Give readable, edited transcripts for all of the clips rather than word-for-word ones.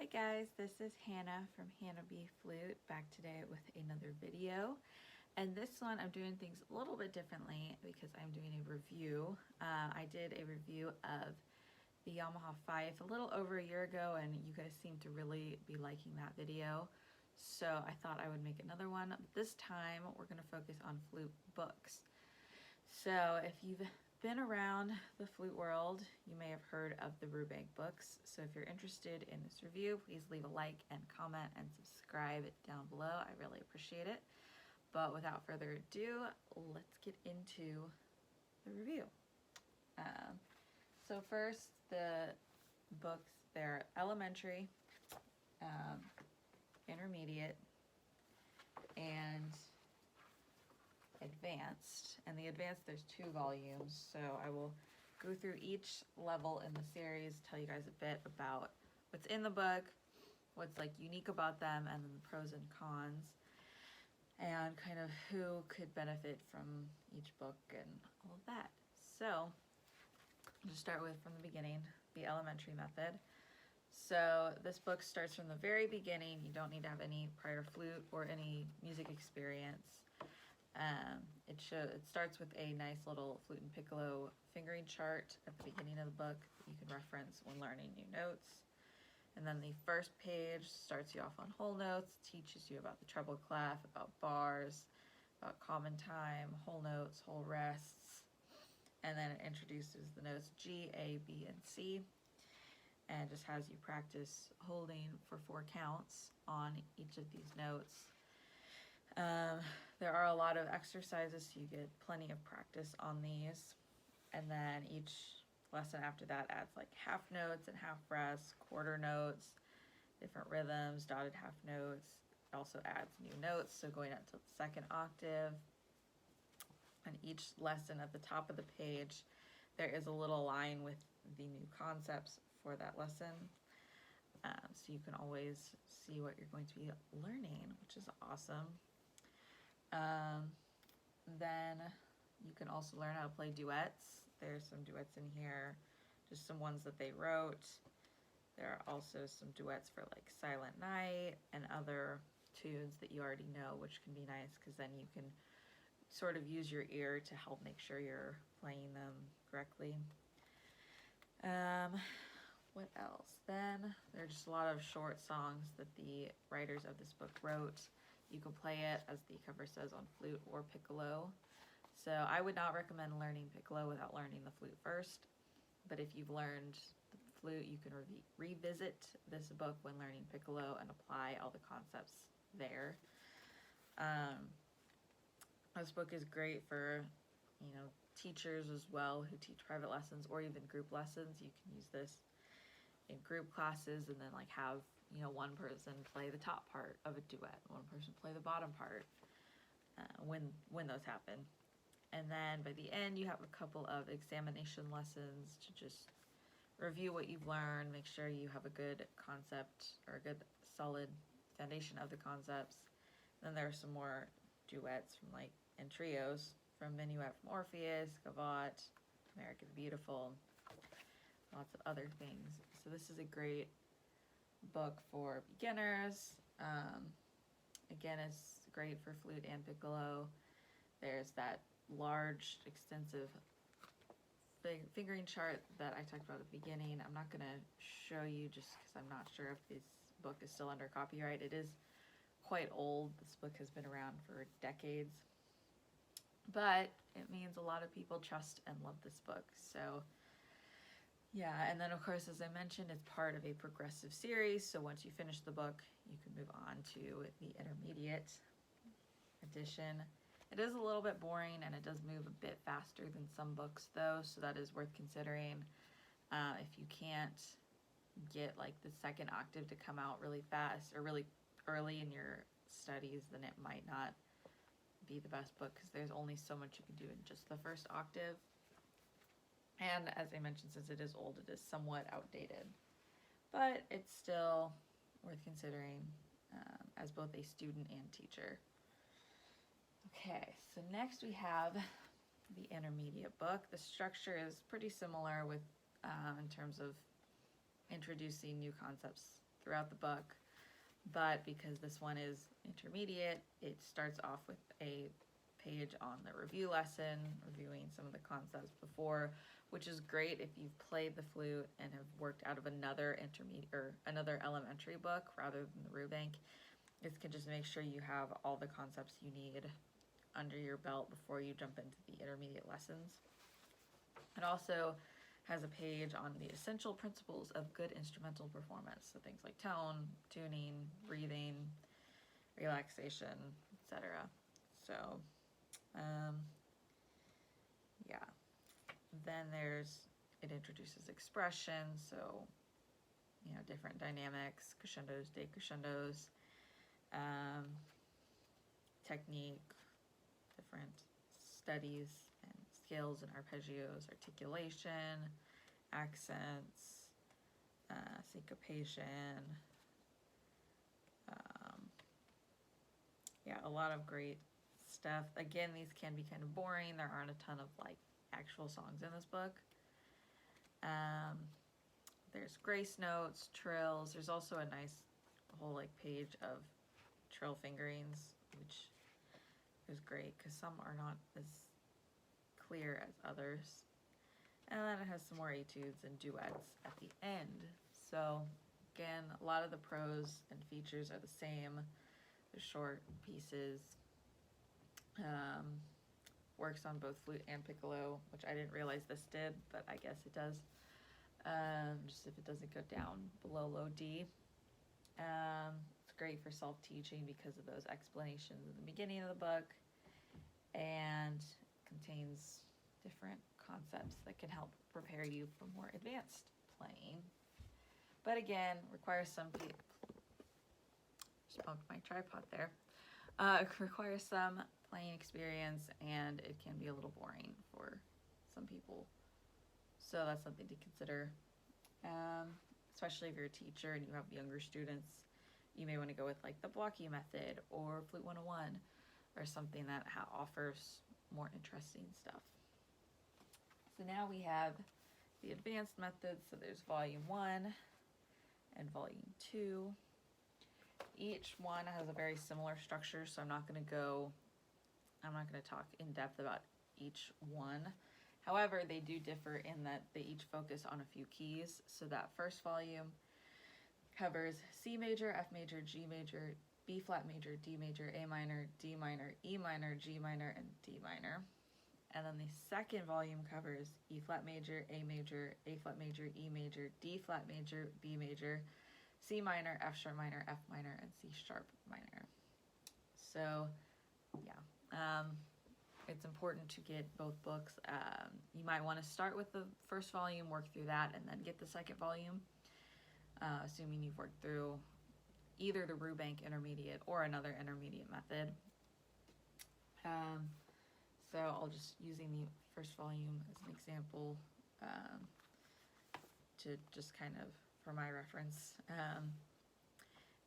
Hi guys, this is Hannah from Hannah B Flute, back today with another video. And this one I'm doing things a little bit differently because I'm doing a review. I did a review of the Yamaha Fife a little over a year ago and you guys seem to really be liking that video. So I thought I would make another one. This time we're going to focus on flute books. So if you've been around the flute world, you may have heard of the Rubank books. So if you're interested in this review, please leave a like and comment and subscribe down below. I really appreciate it. But without further ado, let's get into the review. So first, the books, they're elementary, intermediate, and advanced. And the advanced, there's 2 volumes, so I will go through each level in the series, tell you guys a bit about what's in the book, what's like unique about them, and then the pros and cons, and kind of who could benefit from each book and all of that. So I'll just start with from the beginning, the elementary method. So this book starts from the very beginning. You don't need to have any prior flute or any music experience. It starts with a nice little flute and piccolo fingering chart at the beginning of the book that you can reference when learning new notes. And then the first page starts you off on whole notes, teaches you about the treble clef, about bars, about common time, whole notes, whole rests, and then it introduces the notes G, A, B, and C, and just has you practice holding for 4 counts on each of these notes. There are a lot of exercises, so you get plenty of practice on these. And then each lesson after that adds like half notes and half rests, quarter notes, different rhythms, dotted half notes. It also adds new notes, so going up to the 2nd octave. And each lesson at the top of the page, there is a little line with the new concepts for that lesson. So you can always see what you're going to be learning, which is awesome. Then you can also learn how to play duets. There's some duets in here, just some ones that they wrote. There are also some duets for like Silent Night and other tunes that you already know, which can be nice because then you can sort of use your ear to help make sure you're playing them correctly. What else? Then there are just a lot of short songs that the writers of this book wrote. You can play it, as the cover says, on flute or piccolo. So I would not recommend learning piccolo without learning the flute first. But if you've learned the flute, you can revisit this book when learning piccolo and apply all the concepts there. This book is great for, teachers as well who teach private lessons or even group lessons. You can use this in group classes and then like have one person play the top part of a duet, one person play the bottom part when those happen. And then by the end you have a couple of examination lessons to just review what you've learned, make sure you have a good concept or a good solid foundation of the concepts. Then there are some more duets from and trios from Minuet from Orpheus, Gavotte, American Beautiful, lots of other things. So this is a great book for beginners. Again, it's great for flute and piccolo. There's that large, extensive fingering chart that I talked about at the beginning. I'm not going to show you just because I'm not sure if this book is still under copyright. It is quite old. This book has been around for decades. But it means a lot of people trust and love this book. So yeah, and then of course, as I mentioned, it's part of a progressive series. So once you finish the book, you can move on to the intermediate edition. It is a little bit boring and it does move a bit faster than some books though, so that is worth considering. If you can't get like the 2nd octave to come out really fast or really early in your studies, then it might not be the best book because there's only so much you can do in just the 1st octave. And as I mentioned, since it is old, it is somewhat outdated. But it's still worth considering as both a student and teacher. Okay, so next we have the intermediate book. The structure is pretty similar with in terms of introducing new concepts throughout the book, but because this one is intermediate, it starts off with a page on the review lesson, reviewing some of the concepts before, which is great if you've played the flute and have worked out of another intermediate or another elementary book rather than the Rubank. This can just make sure you have all the concepts you need under your belt before you jump into the intermediate lessons. It also has a page on the essential principles of good instrumental performance, so things like tone, tuning, breathing, relaxation, etc. So, yeah. Then it introduces expression, so, different dynamics, crescendos, decrescendos, technique, different studies and scales and arpeggios, articulation, accents, syncopation. Yeah, a lot of great stuff. Again, these can be kind of boring. There aren't a ton of actual songs in this book. There's grace notes, trills. There's also a nice whole page of trill fingerings, which is great because some are not as clear as others. And then it has some more etudes and duets at the end. So again, a lot of the prose and features are the same. They're short pieces. Works on both flute and piccolo, which I didn't realize this did, but I guess it does. Just if it doesn't go down below low D. It's great for self-teaching because of those explanations in the beginning of the book, and contains different concepts that can help prepare you for more advanced playing. But again, requires some just bumped my tripod there. It requires some playing experience, and it can be a little boring for some people. So that's something to consider, especially if you're a teacher and you have younger students. You may want to go with the blocky method or Flute 101 or something that offers more interesting stuff. So now we have the advanced methods. So there's volume 1 and volume 2. Each one has a very similar structure, so I'm not going to talk in depth about each one. However, they do differ in that they each focus on a few keys. So that first volume covers C major, F major, G major, B flat major, D major, A minor, D minor, E minor, G minor, and D minor. And then the second volume covers E flat major, A major, A flat major, E major, D flat major, B major, C minor, F sharp minor, F minor, and C sharp minor. So, yeah. It's important to get both books. You might want to start with the first volume, work through that, and then get the second volume, assuming you've worked through either the Rubank intermediate or another intermediate method. So I'll just using the first volume as an example to just kind of for my reference.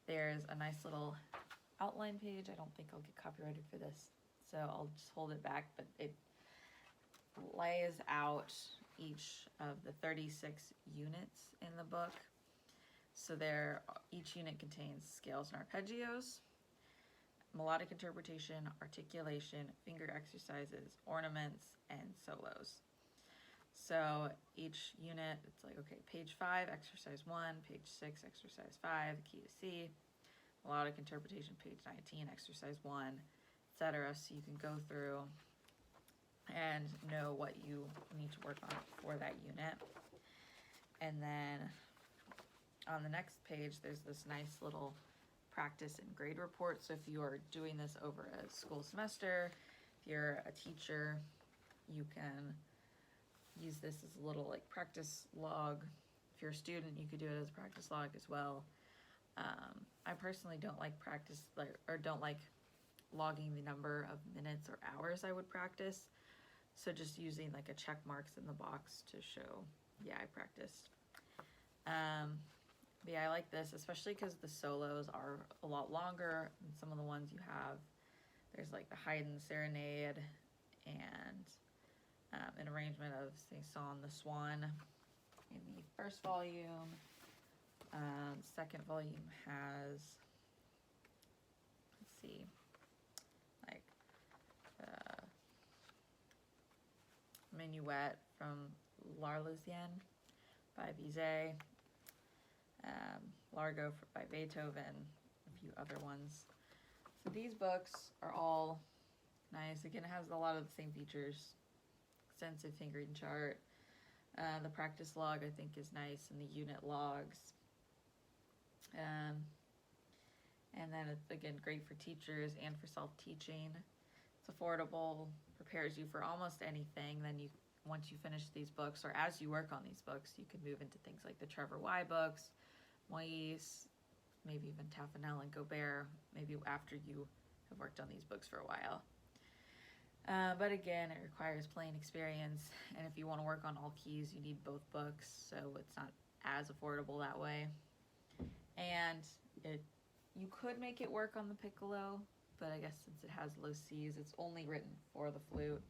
There's a nice little outline page. I don't think I'll get copyrighted for this, so I'll just hold it back, but it lays out each of the 36 units in the book. So each unit contains scales and arpeggios, melodic interpretation, articulation, finger exercises, ornaments, and solos. So each unit, it's okay, page 5, exercise 1, page 6, exercise 5, key to C, melodic interpretation, page 19, exercise 1, etc. So you can go through and know what you need to work on for that unit. And then on the next page, there's this nice little practice and grade report. So if you are doing this over a school semester, if you're a teacher, you can use this as a little practice log. If you're a student, you could do it as a practice log as well. I personally don't like don't like logging the number of minutes or hours I would practice. So just using a check marks in the box to show, yeah, I practiced. But yeah, I like this, especially because the solos are a lot longer than some of the ones you have. There's the Haydn Serenade and an arrangement of Saint-Saëns the Swan in the first volume. Second volume has, let's see, like Minuet from L'Arlésienne by Bizet, Largo by Beethoven, a few other ones. So these books are all nice. Again, it has a lot of the same features. Extensive fingering chart. The practice log I think is nice, and the unit logs. And then it's, again, great for teachers and for self-teaching. It's affordable, prepares you for almost anything. Then once you finish these books, or as you work on these books, you can move into things like the Trevor Y books, Moyes, maybe even Taffanel and Gobert, maybe after you have worked on these books for a while. But again, it requires playing experience, and if you want to work on all keys, you need both books, so it's not as affordable that way. And you could make it work on the piccolo, but I guess since it has low C's, it's only written for the flute.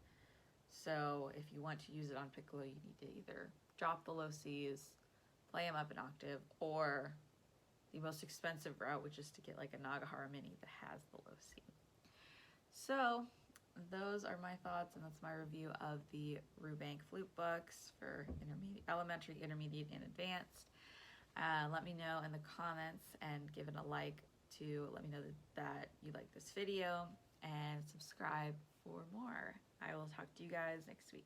So if you want to use it on piccolo, you need to either drop the low C's, play them up an octave, or the most expensive route, which is to get like a Nagahara Mini that has the low C. So those are my thoughts, and that's my review of the Rubank Flute books for elementary, intermediate, and advanced. Let me know in the comments and give it a like to let me know that you like this video, and subscribe for more. I will talk to you guys next week.